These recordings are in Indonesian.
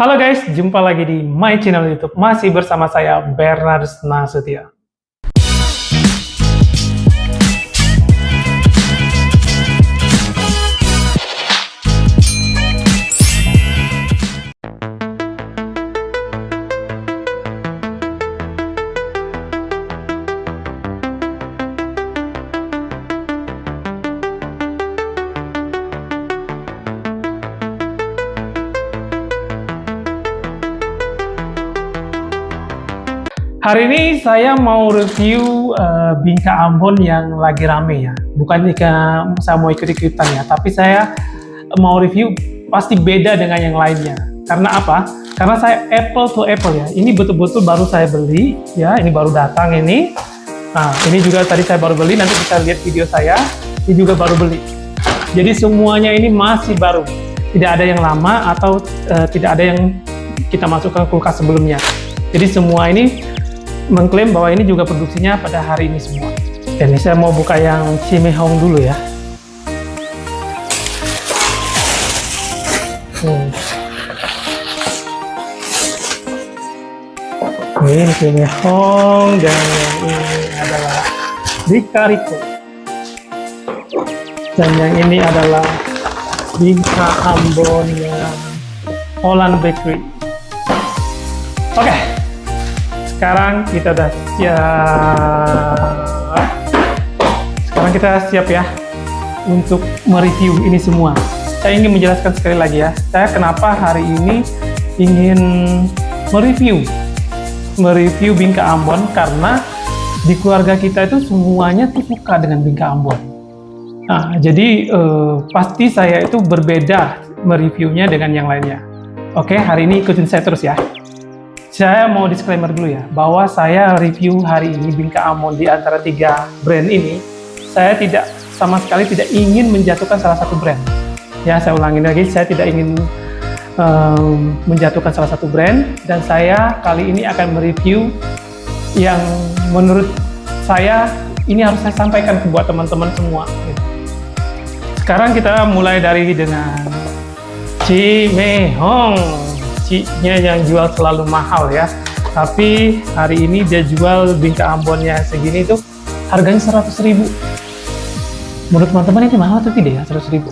Halo guys, jumpa lagi di my channel YouTube. Masih bersama saya Bernard Nasution. Hari ini saya mau review Bingka Ambon yang lagi rame ya. Bukan jika saya mau ikut-ikutan ya, tapi saya mau review pasti beda dengan yang lainnya. Karena apa? Karena saya apple to apple ya. Ini betul-betul baru saya beli ya. Ini baru datang ini. Nah, ini juga tadi saya baru beli. Nanti kita lihat video saya. Ini juga baru beli. Jadi semuanya ini masih baru. Tidak ada yang lama atau tidak ada yang kita masukkan kulkas sebelumnya. Jadi semua ini mengklaim bahwa ini juga produksinya pada hari ini semua. Dan ini saya mau buka yang Cimehong dulu ya. Ini Cimehong dan yang ini adalah Ricarito. Dan yang ini adalah Bingka Ambon yang Holland Bakery. Oke. Sekarang kita udah siap. Sekarang kita siap ya untuk mereview ini semua. Saya ingin menjelaskan sekali lagi ya, saya kenapa hari ini ingin mereview Bingka Ambon, karena di keluarga kita itu semuanya tuh suka dengan Bingka Ambon. Nah, jadi pasti saya itu berbeda mereviewnya dengan yang lainnya. Oke, hari ini ikutin saya terus ya. Saya mau disclaimer dulu ya, bahwa saya review hari ini Bingka Ambon di antara 3 brand ini, saya tidak sama sekali tidak ingin menjatuhkan salah satu brand. Ya, saya ulangi lagi, saya tidak ingin menjatuhkan salah satu brand, dan saya kali ini akan mereview yang menurut saya ini harus saya sampaikan buat teman-teman semua. Sekarang kita mulai dengan Cimehong. Nya yang jual selalu mahal ya, tapi hari ini dia jual Bingka Ambonnya segini tuh harganya 100.000. Menurut teman-teman ini mahal atau tidak ya 100.000?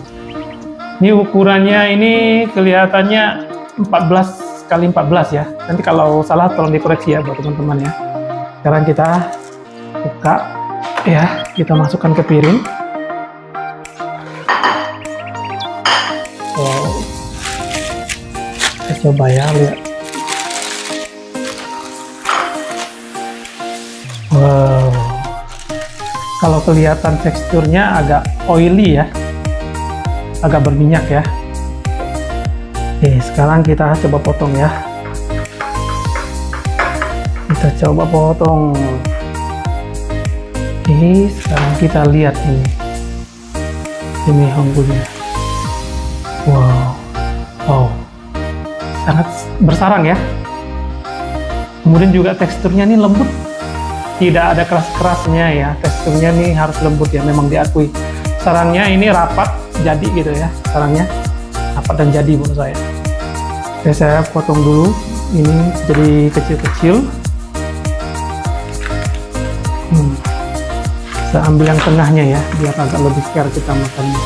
Ini ukurannya ini kelihatannya 14 kali 14 ya. Nanti kalau salah tolong dikoreksi ya buat teman-teman ya. Sekarang kita buka ya, kita masukkan ke piring. Wow. Coba ya, lihat. Wow. Kalau kelihatan teksturnya agak oily ya, agak berminyak ya. Oke, sekarang kita coba potong ya. Kita coba potong. Oke, sekarang kita lihat ini Cimehong punya. Wow. Wow. Sangat bersarang ya. Kemudian juga teksturnya ini lembut, tidak ada keras-kerasnya ya. Teksturnya nih harus lembut ya, memang diakui. Sarangnya ini rapat, jadi gitu ya. Sarangnya rapat dan jadi menurut saya. Oke, saya potong dulu. Ini jadi kecil-kecil. Saya ambil yang tengahnya ya, biar agak lebih fair kita makannya.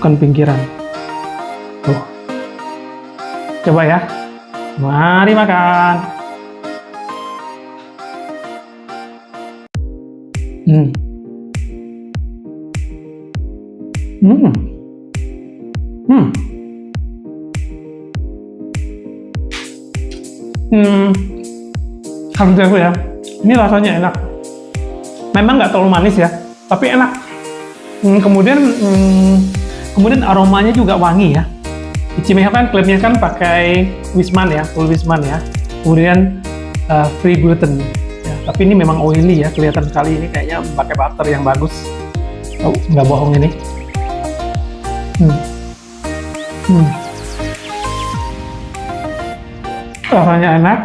Bukan pinggiran. Tuh. Coba ya, mari makan. Harus aku ya, ini rasanya enak. Memang nggak terlalu manis ya, tapi enak. Kemudian aromanya juga wangi ya. Cimehong kan klaimnya kan pakai Wisman ya, full Wisman ya. Kemudian free gluten. Ya, tapi ini memang oily ya, kelihatan sekali ini kayaknya pakai butter yang bagus. Oh, nggak bohong ini. Rasanya enak.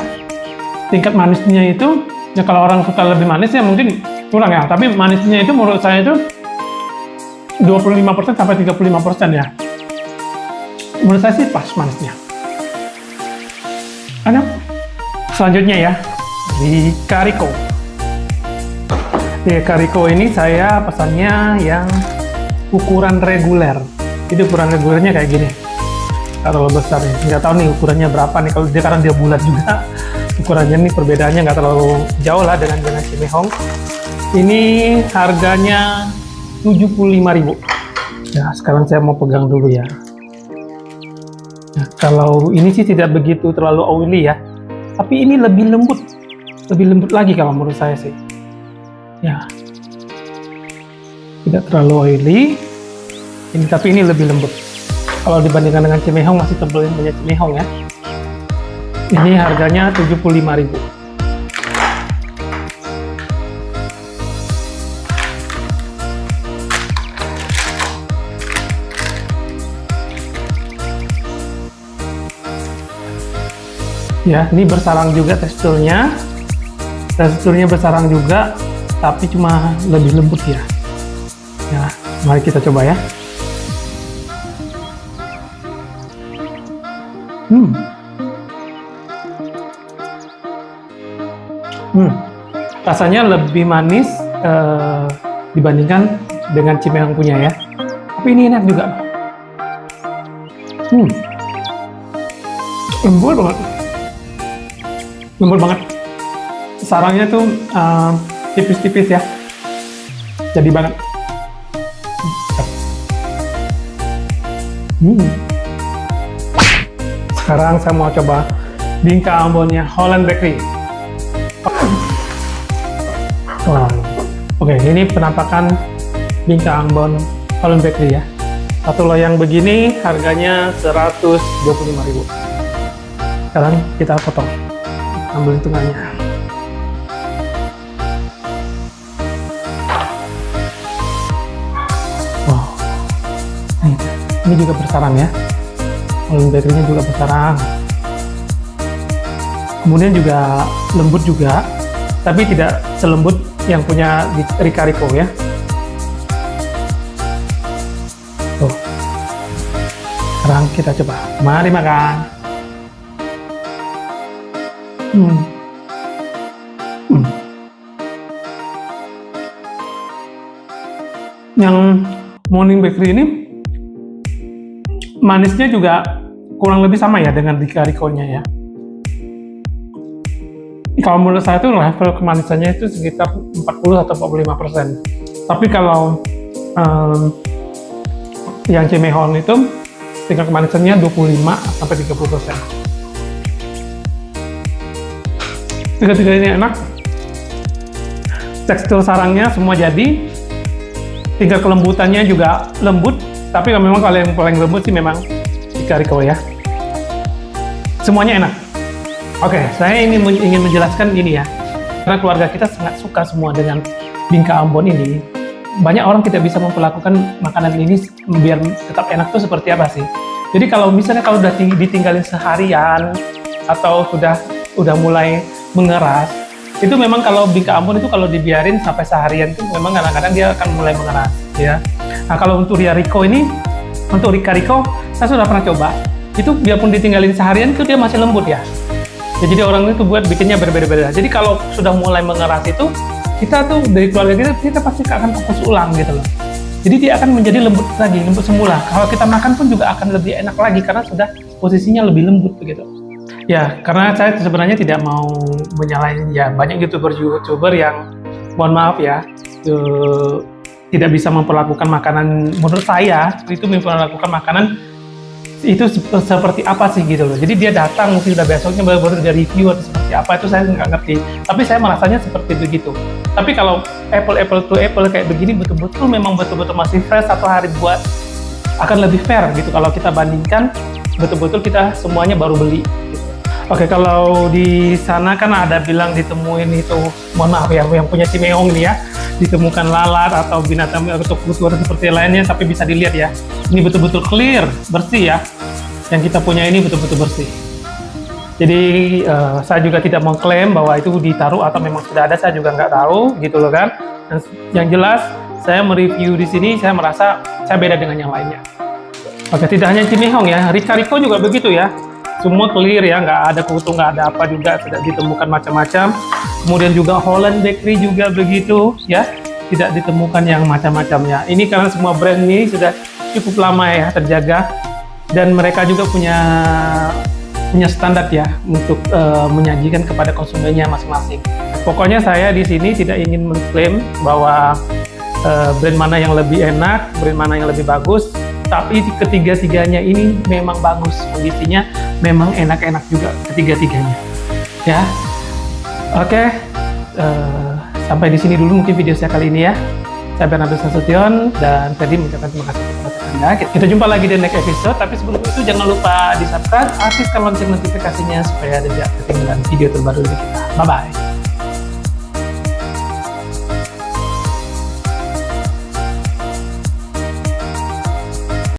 Tingkat manisnya itu, ya kalau orang suka lebih manis ya mungkin kurang ya. Tapi manisnya itu menurut saya itu 25% sampai 35% ya. menurut saya sih pas manisnya. Enak. Selanjutnya ya, di Kariko. Di Kariko ini saya pesannya yang ukuran reguler. Jadi ukuran regulernya kayak gini. Kalau besar ya, nggak tahu nih ukurannya berapa nih. Kalau dia karena dia bulat juga, ukurannya nih perbedaannya nggak terlalu jauh lah dengan cimehong. Ini harganya 75.000. Ya, sekarang saya mau pegang dulu ya. Nah, kalau ini sih tidak begitu terlalu oily ya, tapi ini lebih lembut lagi kalau menurut saya sih. Ya, tidak terlalu oily. Ini tapi ini lebih lembut. Kalau dibandingkan dengan cimehong masih tebal punya cimehong ya. Ini harganya 75.000. Ya, ini bersarang juga teksturnya. Teksturnya bersarang juga, tapi cuma lebih lembut ya. Ya, mari kita coba ya. Rasanya lebih manis dibandingkan dengan cimehong punya ya. Tapi ini enak juga. Lembut banget. Sarangnya tuh tipis-tipis ya. Jadi banget. Sekarang saya mau coba bingka Ambonnya Holland Bakery. Oke, ini penampakan bingka Ambon Holland Bakery ya. Satu loyang begini harganya 125.000. Sekarang kita potong. Ambil tengahnya. Wow, ini juga bersarang ya. Holland Bakery-nya juga bersarang. Kemudian juga lembut juga, tapi tidak selembut yang punya di Kariko ya. Tuh. Sekarang kita coba. Mari makan. Yang Morning Bakery ini manisnya juga kurang lebih sama ya dengan di Kariko-nya ya. Kalau menurut saya itu level kemanisannya itu sekitar 40 atau 45%. Tapi kalau yang cimehong itu tingkat kemanisannya 25 sampai 30%. Tiga-tiga ini enak. Tekstur sarangnya semua jadi. Tingkat kelembutannya juga lembut. Tapi memang kalau yang paling lembut sih memang di Kariko ya. Semuanya enak. Oke, saya ingin menjelaskan ini ya. Karena keluarga kita sangat suka semua dengan bingka Ambon ini. Banyak orang tidak bisa memperlakukan makanan ini biar tetap enak tuh seperti apa sih. Jadi kalau misalnya kalau udah ditinggalin seharian atau udah mulai mengeras, itu memang kalau bingka Ambon itu kalau dibiarin sampai seharian itu memang kadang-kadang dia akan mulai mengeras ya. Nah kalau untuk Kariko ini, untuk Kariko saya sudah pernah coba, itu biarpun ditinggalin seharian itu dia masih lembut ya. Ya jadi orang itu buat bikinnya berbeda-beda. Jadi kalau sudah mulai mengeras itu, kita tuh dari keluarga kita pasti akan fokus ulang gitu loh. Jadi dia akan menjadi lembut lagi, lembut semula. Kalau kita makan pun juga akan lebih enak lagi karena sudah posisinya lebih lembut begitu. Ya, karena saya sebenarnya tidak mau menyalahin ya banyak YouTuber yang mohon maaf ya tidak bisa memperlakukan makanan, menurut saya itu memperlakukan makanan itu seperti apa sih gitu loh. Jadi dia datang mungkin udah besoknya baru dia review atau seperti apa, itu saya nggak ngerti. Tapi saya merasanya seperti begitu. Tapi kalau apple to apple kayak begini betul-betul memang betul-betul masih fresh, satu hari buat akan lebih fair gitu kalau kita bandingkan betul-betul kita semuanya baru beli gitu. Oke, kalau di sana kan ada bilang ditemuin itu, mohon maaf ya, yang punya cimehong nih ya, ditemukan lalat atau binatang atau kutu seperti lainnya, tapi bisa dilihat ya, ini betul-betul clear, bersih ya. Yang kita punya ini betul-betul bersih. Jadi saya juga tidak mengklaim bahwa itu ditaruh atau memang sudah ada, saya juga nggak tahu gitu loh kan. Dan yang jelas saya mereview di sini, saya merasa saya beda dengan yang lainnya. Oke, tidak hanya Cimihong ya, Rica-Rico juga begitu ya. Semua clear ya, nggak ada kutu, nggak ada apa juga, tidak ditemukan macam-macam. Kemudian juga Holland Bakery juga begitu ya, tidak ditemukan yang macam-macamnya. Ini karena semua brand ini sudah cukup lama ya terjaga, dan mereka juga punya standar ya untuk menyajikan kepada konsumennya masing-masing. Pokoknya saya di sini tidak ingin mengklaim bahwa brand mana yang lebih enak, brand mana yang lebih bagus, tapi ketiga-tiganya ini memang bagus, kondisinya memang enak-enak juga ketiga-tiganya ya. Oke, sampai di sini dulu mungkin video saya kali ini ya. Saya Bernardo Nasution dan tadi mengucapkan terima kasih kepada Anda. Kita jumpa lagi di next episode, tapi sebelum itu jangan lupa di subscribe, aktifkan lonceng notifikasinya supaya tidak ketinggalan video terbaru dari kita. Bye bye.